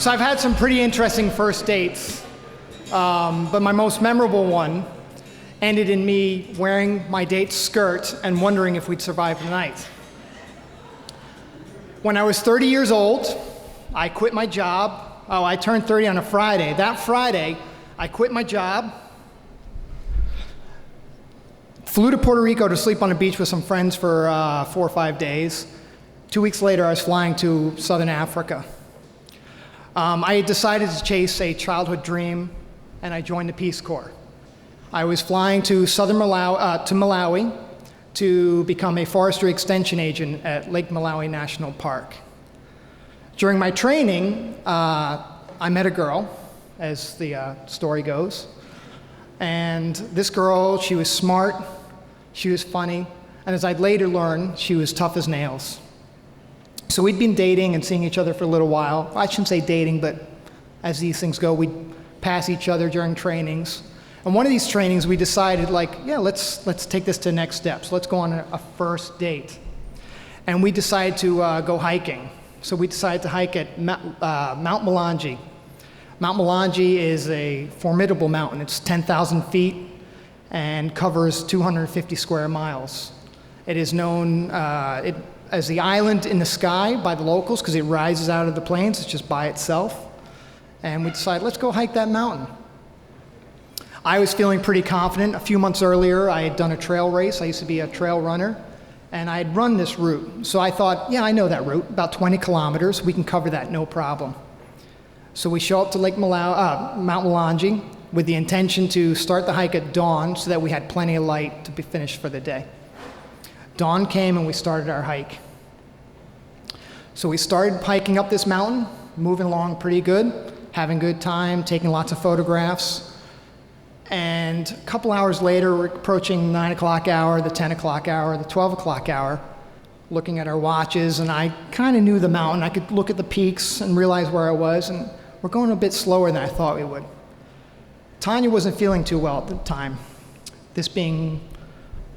So I've had some pretty interesting first dates, but my most memorable one ended in me wearing my date's skirt and wondering if we'd survive the night. When I was 30 years old, I quit my job. Oh, I turned 30 on a Friday. That Friday, I quit my job, flew to Puerto Rico to sleep on a beach with some friends for 4 or 5 days. 2 weeks later, I was flying to Southern Africa. I had decided to chase a childhood dream, and I joined the Peace Corps. I was flying to southern Malawi to become a forestry extension agent at Lake Malawi National Park. During my training, I met a girl, as the story goes. And this girl, she was smart, she was funny, and as I'd later learn, she was tough as nails. So we'd been dating and seeing each other for a little while. I shouldn't say dating, but as these things go, we'd pass each other during trainings. And one of these trainings, we decided, let's take this to the next steps. Let's go on a first date. And we decided to go hiking. So we decided to hike at Mount Balaji. Mount Balaji is a formidable mountain. It's 10,000 feet and covers 250 square miles. It is known as the island in the sky by the locals because it rises out of the plains. It's just by itself. And we decided, let's go hike that mountain. I was feeling pretty confident. A few months earlier, I had done a trail race. I used to be a trail runner, and I had run this route. So I thought, yeah, I know that route, about 20 kilometers. We can cover that, no problem. So we show up to Mount Balaji with the intention to start the hike at dawn so that we had plenty of light to be finished for the day. Dawn came and we started our hike. So we started hiking up this mountain, moving along pretty good, having a good time, taking lots of photographs. And a couple hours later, we're approaching 9 o'clock hour, the 10 o'clock hour, the 12 o'clock hour, looking at our watches, and I kind of knew the mountain. I could look at the peaks and realize where I was, and we're going a bit slower than I thought we would. Tanya wasn't feeling too well at the time. This being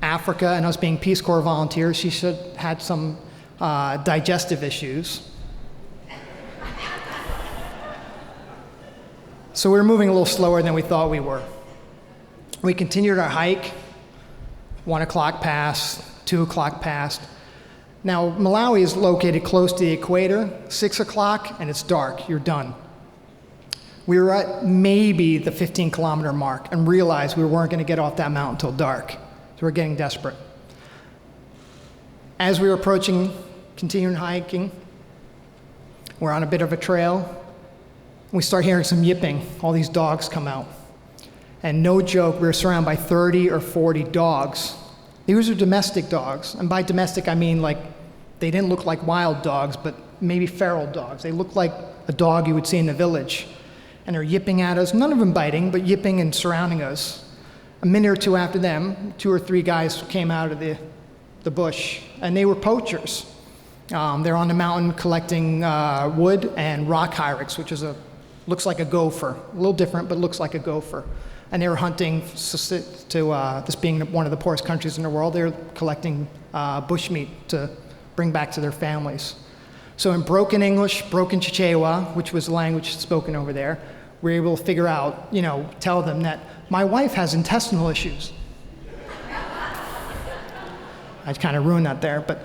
Africa and us being Peace Corps volunteers, she should have had some digestive issues. So we were moving a little slower than we thought we were. We continued our hike. 1 o'clock passed, 2 o'clock passed. Now, Malawi is located close to the equator. 6 o'clock, and it's dark. You're done. We were at maybe the 15-kilometer mark and realized we weren't going to get off that mountain until dark. So we're getting desperate. As we were approaching, continuing hiking, we're on a bit of a trail. We start hearing some yipping. All these dogs come out. And no joke, we were surrounded by 30 or 40 dogs. These are domestic dogs. And by domestic, I mean they didn't look like wild dogs, but maybe feral dogs. They looked like a dog you would see in the village. And they're yipping at us, none of them biting, but yipping and surrounding us. A minute or two after them, 2 or 3 guys came out of the bush, and they were poachers. They're on the mountain collecting wood and rock hyrax, which looks like a gopher. A little different, but looks like a gopher. And they were hunting to this being one of the poorest countries in the world, they were collecting bush meat to bring back to their families. So in broken English, broken Chichewa, which was the language spoken over there, we were able to figure out, tell them that my wife has intestinal issues. I kind of ruined that there, but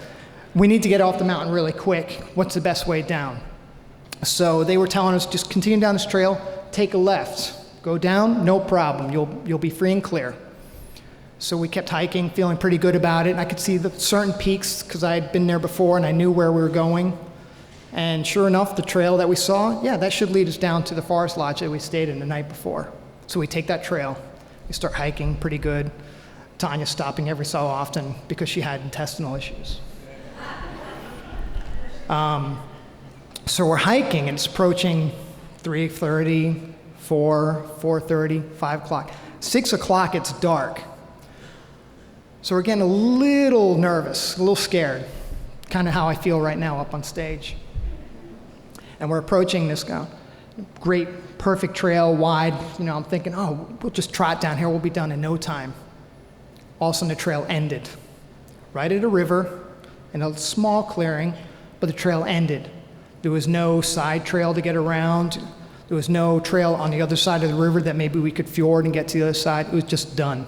we need to get off the mountain really quick. What's the best way down? So they were telling us, just continue down this trail, take a left. Go down, no problem, you'll be free and clear. So we kept hiking, feeling pretty good about it, and I could see the certain peaks because I had been there before and I knew where we were going. And sure enough, the trail that we saw, that should lead us down to the forest lodge that we stayed in the night before. So we take that trail, we start hiking pretty good. Tanya stopping every so often because she had intestinal issues. So we're hiking and it's approaching 3:30, 4:30, 5 o'clock. 6 o'clock, it's dark. So we're getting a little nervous, a little scared, kind of how I feel right now up on stage. And we're approaching this great, perfect trail, wide. I'm thinking, we'll just trot down here, we'll be done in no time. All of a sudden, the trail ended. Right at a river, in a small clearing, but the trail ended. There was no side trail to get around. There was no trail on the other side of the river that maybe we could fjord and get to the other side. It was just done.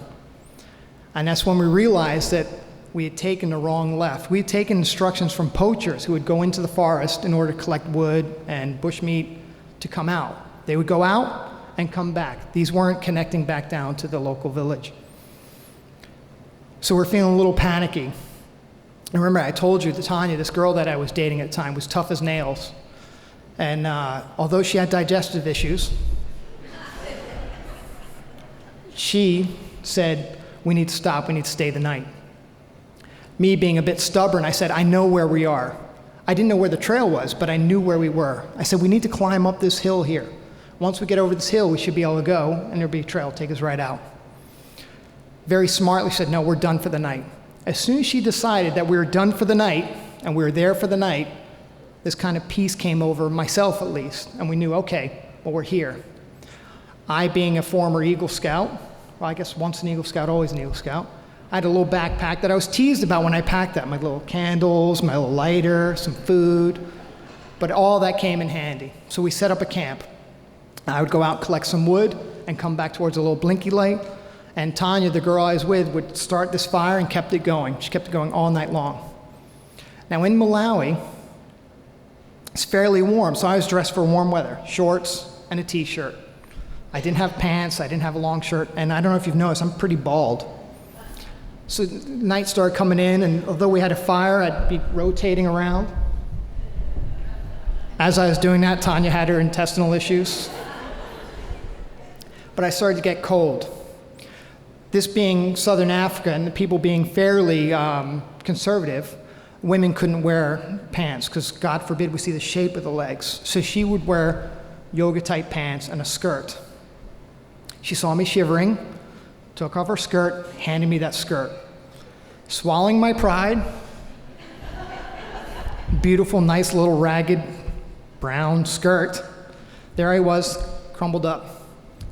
And that's when we realized that we had taken the wrong left. We had taken instructions from poachers who would go into the forest in order to collect wood and bushmeat to come out. They would go out and come back. These weren't connecting back down to the local village. So we're feeling a little panicky. And remember, I told you that Tanya, this girl that I was dating at the time, was tough as nails. And although she had digestive issues, she said, we need to stop, we need to stay the night. Me being a bit stubborn, I said, I know where we are. I didn't know where the trail was, but I knew where we were. I said, we need to climb up this hill here. Once we get over this hill, we should be able to go, and there'll be a trail take us right out. Very smartly said, no, we're done for the night. As soon as she decided that we were done for the night, and we were there for the night, this kind of peace came over myself at least, and we knew, okay, well, we're here. I, being a former Eagle Scout, well, I guess once an Eagle Scout, always an Eagle Scout, I had a little backpack that I was teased about when I packed that, my little candles, my little lighter, some food, but all that came in handy. So we set up a camp. I would go out, collect some wood, and come back towards a little blinky light, and Tanya, the girl I was with, would start this fire and kept it going. She kept it going all night long. Now in Malawi, it's fairly warm, so I was dressed for warm weather, shorts and a t-shirt. I didn't have pants, I didn't have a long shirt, and I don't know if you've noticed, I'm pretty bald. So night started coming in, and although we had a fire, I'd be rotating around. As I was doing that, Tanya had her intestinal issues. But I started to get cold. This being Southern Africa and the people being fairly conservative, women couldn't wear pants because God forbid we see the shape of the legs. So she would wear yoga-type pants and a skirt. She saw me shivering, took off her skirt, handed me that skirt. Swallowing my pride, beautiful, nice little ragged brown skirt, there I was, crumbled up.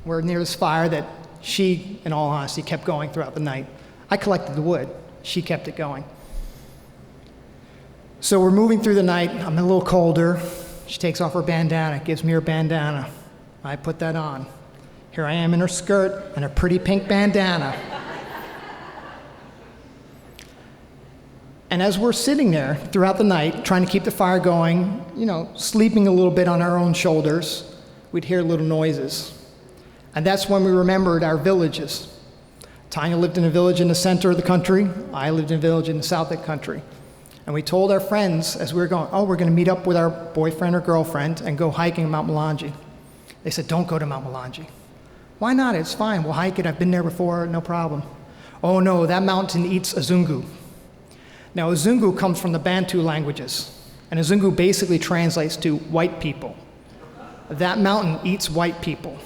We're near this fire that she, in all honesty, kept going throughout the night. I collected the wood. She kept it going. So we're moving through the night. I'm a little colder. She takes off her bandana, gives me her bandana. I put that on. Here I am in her skirt and a pretty pink bandana. And as we're sitting there throughout the night, trying to keep the fire going, sleeping a little bit on our own shoulders, we'd hear little noises. And that's when we remembered our villages. Tanya lived in a village in the center of the country. I lived in a village in the south of the country. And we told our friends as we were going, we're going to meet up with our boyfriend or girlfriend and go hiking Mount Balaji. They said, don't go to Mount Balaji. Why not? It's fine. We'll hike it. I've been there before. No problem. Oh, no, that mountain eats Azungu. Now, Azungu comes from the Bantu languages. And Azungu basically translates to white people. That mountain eats white people.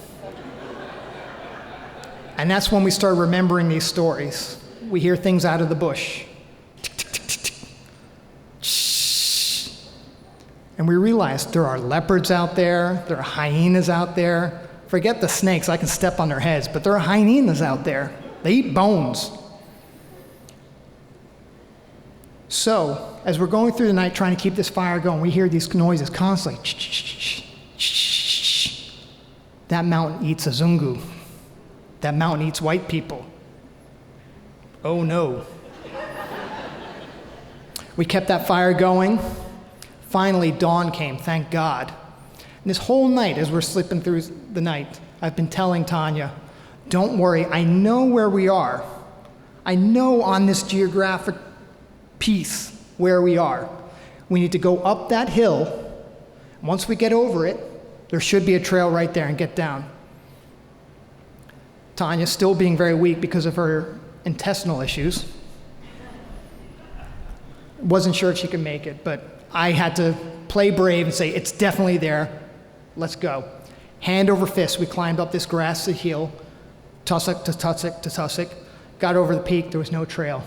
And that's when we start remembering these stories. We hear things out of the bush. Tick, tick, tick, tick, tick. Shh. And we realize there are leopards out there, there are hyenas out there. Forget the snakes, I can step on their heads, but there are hyenas out there. They eat bones. So, as we're going through the night trying to keep this fire going, we hear these noises constantly. Shh, shh, shh, shh. That mountain eats Azungu. That mountain eats white people. Oh no. We kept that fire going. Finally, dawn came, thank God. And this whole night, as we're slipping through the night, I've been telling Tanya, don't worry, I know where we are. I know on this geographic piece where we are. We need to go up that hill. Once we get over it, there should be a trail right there and get down. Tanya, still being very weak because of her intestinal issues, wasn't sure she could make it, but I had to play brave and say, it's definitely there, let's go. Hand over fist, we climbed up this grassy hill, tussock to tussock to tussock, got over the peak, there was no trail.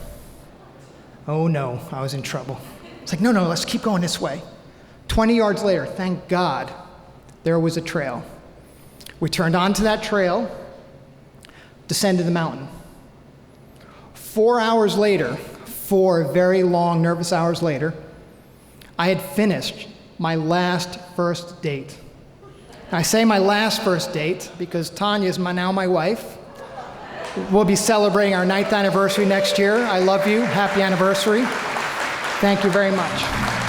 Oh no, I was in trouble. It's like, no, let's keep going this way. 20 yards later, thank God, there was a trail. We turned onto that trail, descended the mountain. 4 hours later, 4 very long, nervous hours later, I had finished my last first date. I say my last first date because Tanya is now my wife. We'll be celebrating our 9th anniversary next year. I love you. Happy anniversary. Thank you very much.